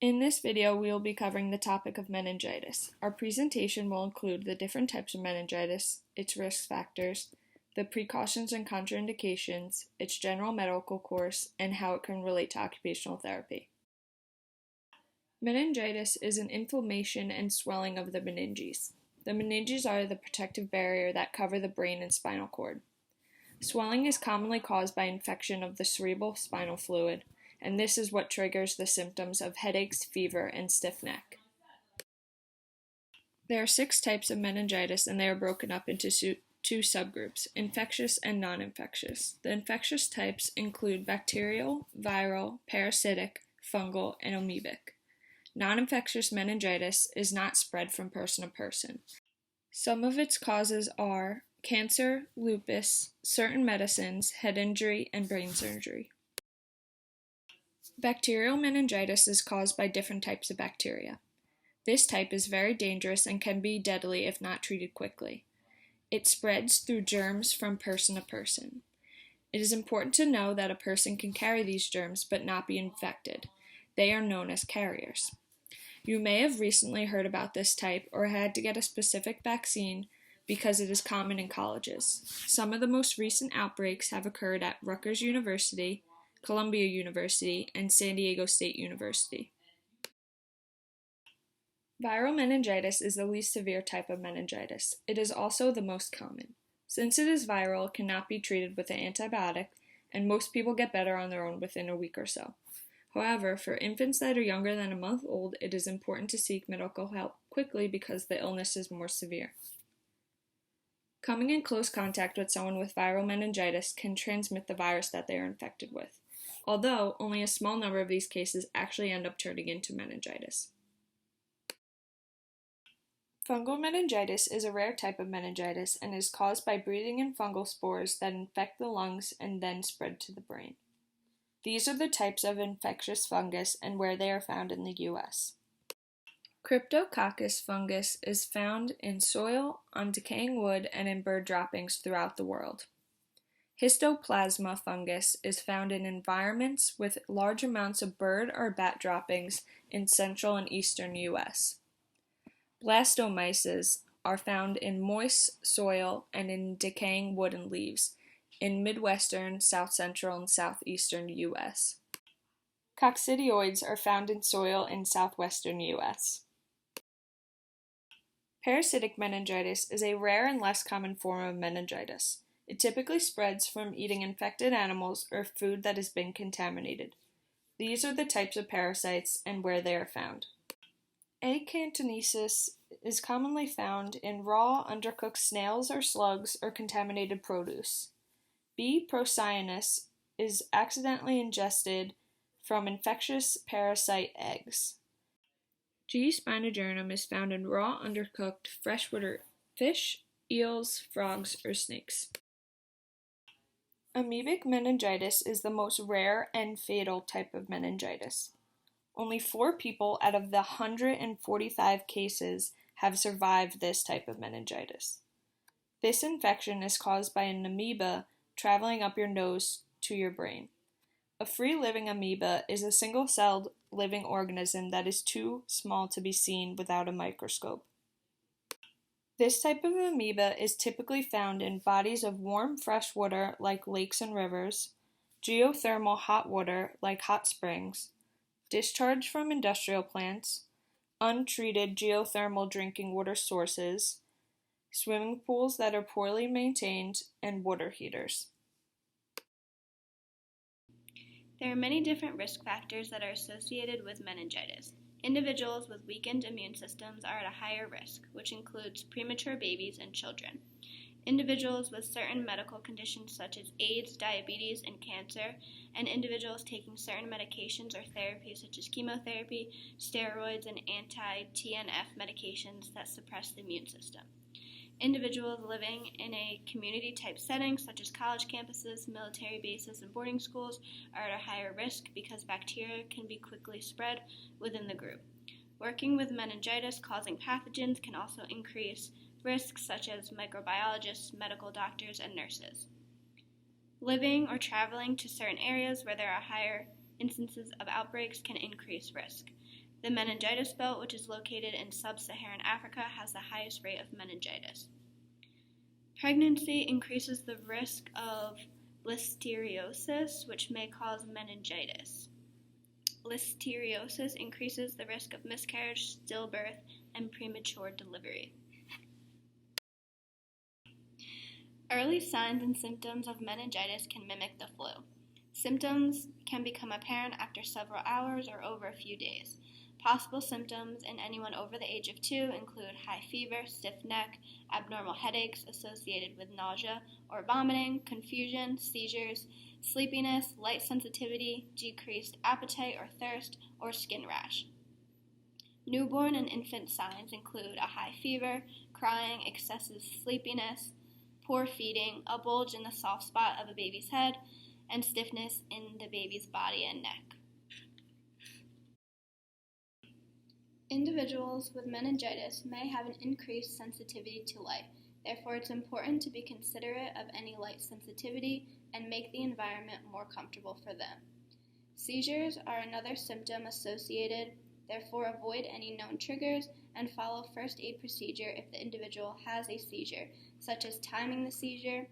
In this video, we will be covering the topic of meningitis. Our presentation will include the different types of meningitis, its risk factors, the precautions and contraindications, its general medical course, and how it can relate to occupational therapy. Meningitis is an inflammation and swelling of the meninges. The meninges are the protective barrier that cover the brain and spinal cord. Swelling is commonly caused by infection of the cerebral spinal fluid, and this is what triggers the symptoms of headaches, fever, and stiff neck. There are 6 types of meningitis, and they are broken up into 2 subgroups, infectious and non-infectious. The infectious types include bacterial, viral, parasitic, fungal, and amoebic. Non-infectious meningitis is not spread from person to person. Some of its causes are cancer, lupus, certain medicines, head injury, and brain surgery. Bacterial meningitis is caused by different types of bacteria. This type is very dangerous and can be deadly if not treated quickly. It spreads through germs from person to person. It is important to know that a person can carry these germs but not be infected. They are known as carriers. You may have recently heard about this type or had to get a specific vaccine because it is common in colleges. Some of the most recent outbreaks have occurred at Rutgers University, Columbia University, and San Diego State University. Viral meningitis is the least severe type of meningitis. It is also the most common. Since it is viral, it cannot be treated with an antibiotic, and most people get better on their own within a week or so. However, for infants that are younger than a month old, it is important to seek medical help quickly because the illness is more severe. Coming in close contact with someone with viral meningitis can transmit the virus that they are infected with, although only a small number of these cases actually end up turning into meningitis. Fungal meningitis is a rare type of meningitis and is caused by breathing in fungal spores that infect the lungs and then spread to the brain. These are the types of infectious fungus and where they are found in the U.S. Cryptococcus fungus is found in soil, on decaying wood, and in bird droppings throughout the world. Histoplasma fungus is found in environments with large amounts of bird or bat droppings in central and eastern U.S. Blastomyces are found in moist soil and in decaying wood and leaves in midwestern, south central, and southeastern U.S. Coccidioids are found in soil in southwestern U.S. Parasitic meningitis is a rare and less common form of meningitis. It typically spreads from eating infected animals or food that has been contaminated. These are the types of parasites and where they are found. Acanthonesis is commonly found in raw, undercooked snails or slugs or contaminated produce. B. procyanus is accidentally ingested from infectious parasite eggs. G. spinogermum is found in raw, undercooked freshwater fish, eels, frogs, or snakes. Amoebic meningitis is the most rare and fatal type of meningitis. Only 4 people out of the 145 cases have survived this type of meningitis. This infection is caused by an amoeba traveling up your nose to your brain. A free-living amoeba is a single-celled living organism that is too small to be seen without a microscope. This type of amoeba is typically found in bodies of warm fresh water like lakes and rivers, geothermal hot water like hot springs, discharge from industrial plants, untreated geothermal drinking water sources, swimming pools that are poorly maintained, and water heaters. There are many different risk factors that are associated with meningitis. Individuals with weakened immune systems are at a higher risk, which includes premature babies and children. Individuals with certain medical conditions such as AIDS, diabetes, and cancer, and individuals taking certain medications or therapies such as chemotherapy, steroids, and anti-TNF medications that suppress the immune system. Individuals living in a community-type setting such as college campuses, military bases, and boarding schools are at a higher risk because bacteria can be quickly spread within the group. Working with meningitis-causing pathogens can also increase risks such as microbiologists, medical doctors, and nurses. Living or traveling to certain areas where there are higher instances of outbreaks can increase risk. The meningitis belt, which is located in sub-Saharan Africa, has the highest rate of meningitis. Pregnancy increases the risk of listeriosis, which may cause meningitis. Listeriosis increases the risk of miscarriage, stillbirth, and premature delivery. Early signs and symptoms of meningitis can mimic the flu. Symptoms can become apparent after several hours or over a few days. Possible symptoms in anyone over the age of 2 include high fever, stiff neck, abnormal headaches associated with nausea or vomiting, confusion, seizures, sleepiness, light sensitivity, decreased appetite or thirst, or skin rash. Newborn and infant signs include a high fever, crying, excessive sleepiness, poor feeding, a bulge in the soft spot of a baby's head, and stiffness in the baby's body and neck. Individuals with meningitis may have an increased sensitivity to light. Therefore, it's important to be considerate of any light sensitivity and make the environment more comfortable for them. Seizures are another symptom associated. Therefore, avoid any known triggers and follow first aid procedure if the individual has a seizure, such as timing the seizure,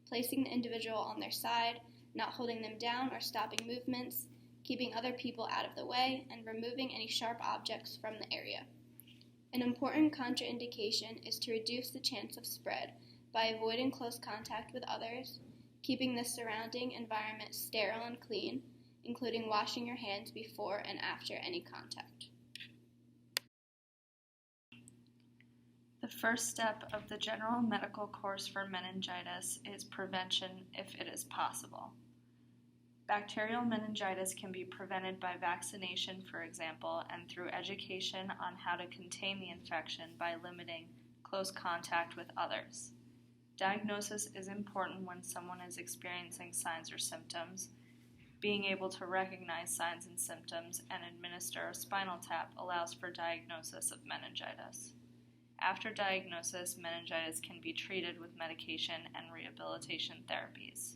placing the individual on their side, not holding them down or stopping movements, keeping other people out of the way, and removing any sharp objects from the area. An important contraindication is to reduce the chance of spread by avoiding close contact with others, keeping the surrounding environment sterile and clean, including washing your hands before and after any contact. The first step of the general medical course for meningitis is prevention if it is possible. Bacterial meningitis can be prevented by vaccination, for example, and through education on how to contain the infection by limiting close contact with others. Diagnosis is important when someone is experiencing signs or symptoms. Being able to recognize signs and symptoms and administer a spinal tap allows for diagnosis of meningitis. After diagnosis, meningitis can be treated with medication and rehabilitation therapies.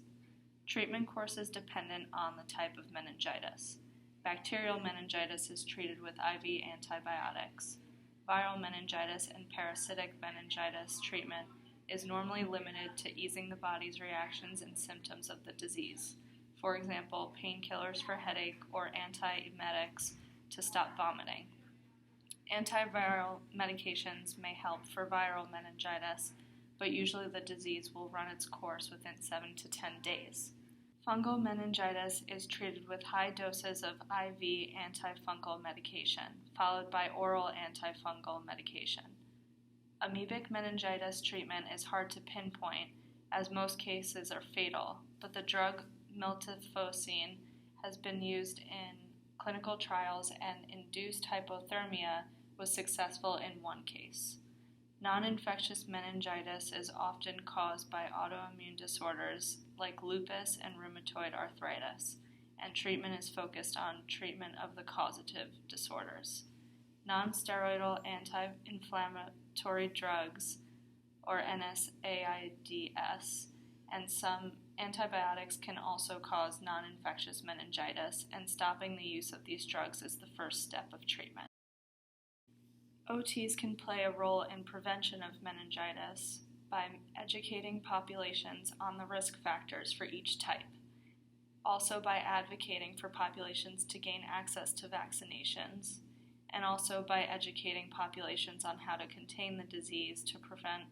Treatment course is dependent on the type of meningitis. Bacterial meningitis is treated with IV antibiotics. Viral meningitis and parasitic meningitis treatment is normally limited to easing the body's reactions and symptoms of the disease. For example, painkillers for headache or antiemetics to stop vomiting. Antiviral medications may help for viral meningitis, but usually the disease will run its course within 7 to 10 days. Fungal meningitis is treated with high doses of IV antifungal medication, followed by oral antifungal medication. Amoebic meningitis treatment is hard to pinpoint, as most cases are fatal, but the drug miltefosine has been used in clinical trials, and induced hypothermia was successful in one case. Non-infectious meningitis is often caused by autoimmune disorders like lupus and rheumatoid arthritis, and treatment is focused on treatment of the causative disorders. Non-steroidal anti-inflammatory drugs, or NSAIDs, and some antibiotics can also cause non-infectious meningitis, and stopping the use of these drugs is the first step of treatment. OTs can play a role in prevention of meningitis by educating populations on the risk factors for each type, also by advocating for populations to gain access to vaccinations, and also by educating populations on how to contain the disease to prevent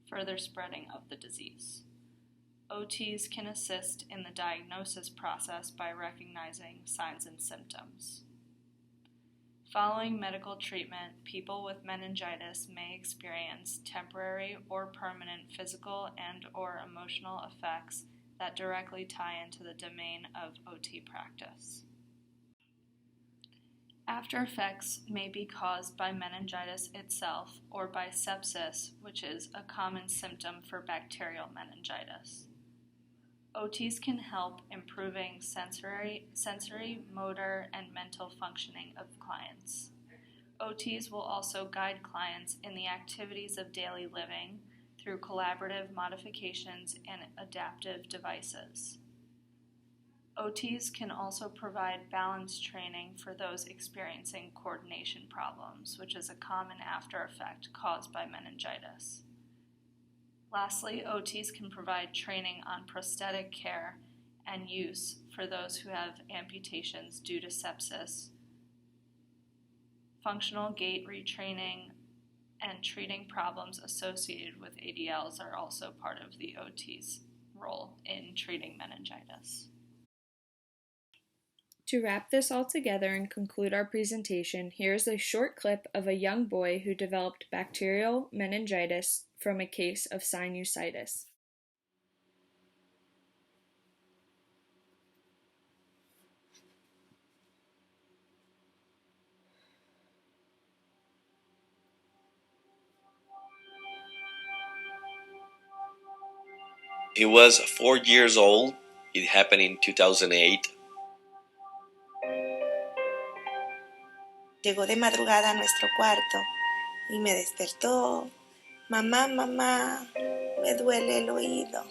further spreading of the disease. OTs can assist in the diagnosis process by recognizing signs and symptoms. Following medical treatment, people with meningitis may experience temporary or permanent physical and/or emotional effects that directly tie into the domain of OT practice. After effects may be caused by meningitis itself or by sepsis, which is a common symptom for bacterial meningitis. OTs can help improving sensory, motor, and mental functioning of clients. OTs will also guide clients in the activities of daily living through collaborative modifications and adaptive devices. OTs can also provide balance training for those experiencing coordination problems, which is a common after effect caused by meningitis. Lastly, OTs can provide training on prosthetic care and use for those who have amputations due to sepsis, functional gait retraining, and treating problems associated with ADLs are also part of the OT's role in treating meningitis. To wrap this all together and conclude our presentation, here's a short clip of a young boy who developed bacterial meningitis from a case of sinusitis. He was 4 years old. It happened in 2008. Llegó de madrugada a nuestro cuarto y me despertó. Mamá, mamá, me duele el oído.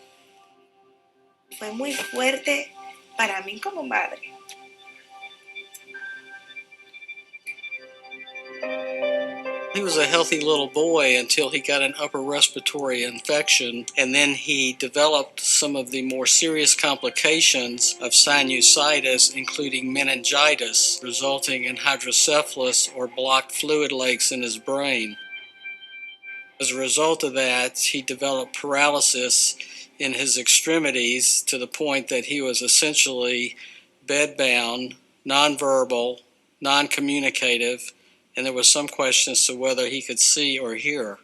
Fue muy fuerte para mí como madre. He was a healthy little boy until he got an upper respiratory infection, and then he developed some of the more serious complications of sinusitis, including meningitis, resulting in hydrocephalus or blocked fluid lakes in his brain. As a result of that, he developed paralysis in his extremities to the point that he was essentially bedbound, nonverbal, non-communicative, and there was some question as to whether he could see or hear.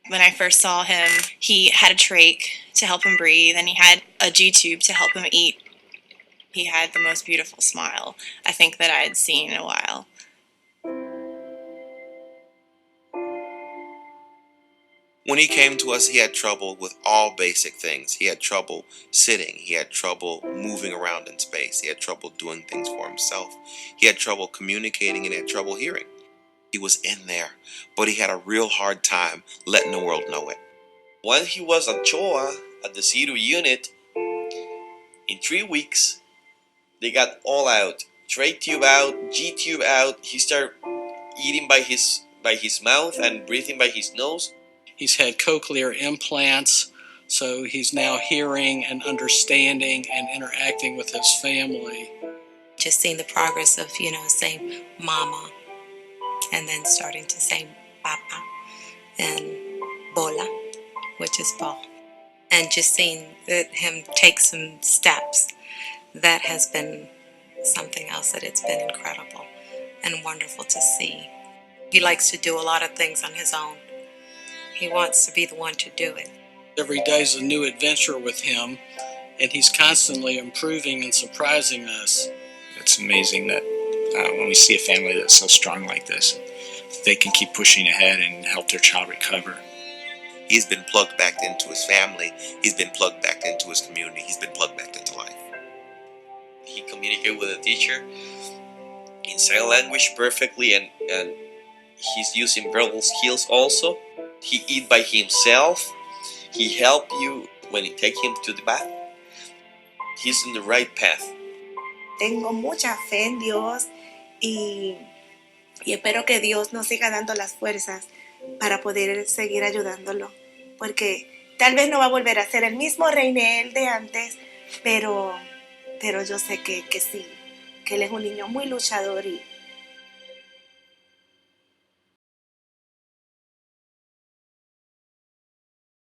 When I first saw him, he had a trach to help him breathe, and he had a G-tube to help him eat. He had the most beautiful smile I think that I had seen in a while. When he came to us, he had trouble with all basic things. He had trouble sitting. He had trouble moving around in space. He had trouble doing things for himself. He had trouble communicating and he had trouble hearing. He was in there, but he had a real hard time letting the world know it. When he was at CHOA, at the CEDU unit, in 3 weeks, they got all out. Trach tube out, G tube out. He started eating by his mouth and breathing by his nose. He's had cochlear implants, so he's now hearing and understanding and interacting with his family. Just seeing the progress of, saying mama, and then starting to say papa, and bola, which is ball. And just seeing him take some steps, that has been something else that it's been incredible and wonderful to see. He likes to do a lot of things on his own. He wants to be the one to do it. Every day is a new adventure with him, and he's constantly improving and surprising us. It's amazing that when we see a family that's so strong like this, they can keep pushing ahead and help their child recover. He's been plugged back into his family. He's been plugged back into his community. He's been plugged back into life. He communicated with the teacher in sign language perfectly, and he's using verbal skills also. He eat by himself. He help you when you take him to the bath. He's in the right path. Tengo mucha fe en Dios y espero que Dios nos siga dando las fuerzas para poder seguir ayudándolo. Porque tal vez no va a volver a ser el mismo Reinel de antes, pero yo sé que sí, que él es un niño muy luchador y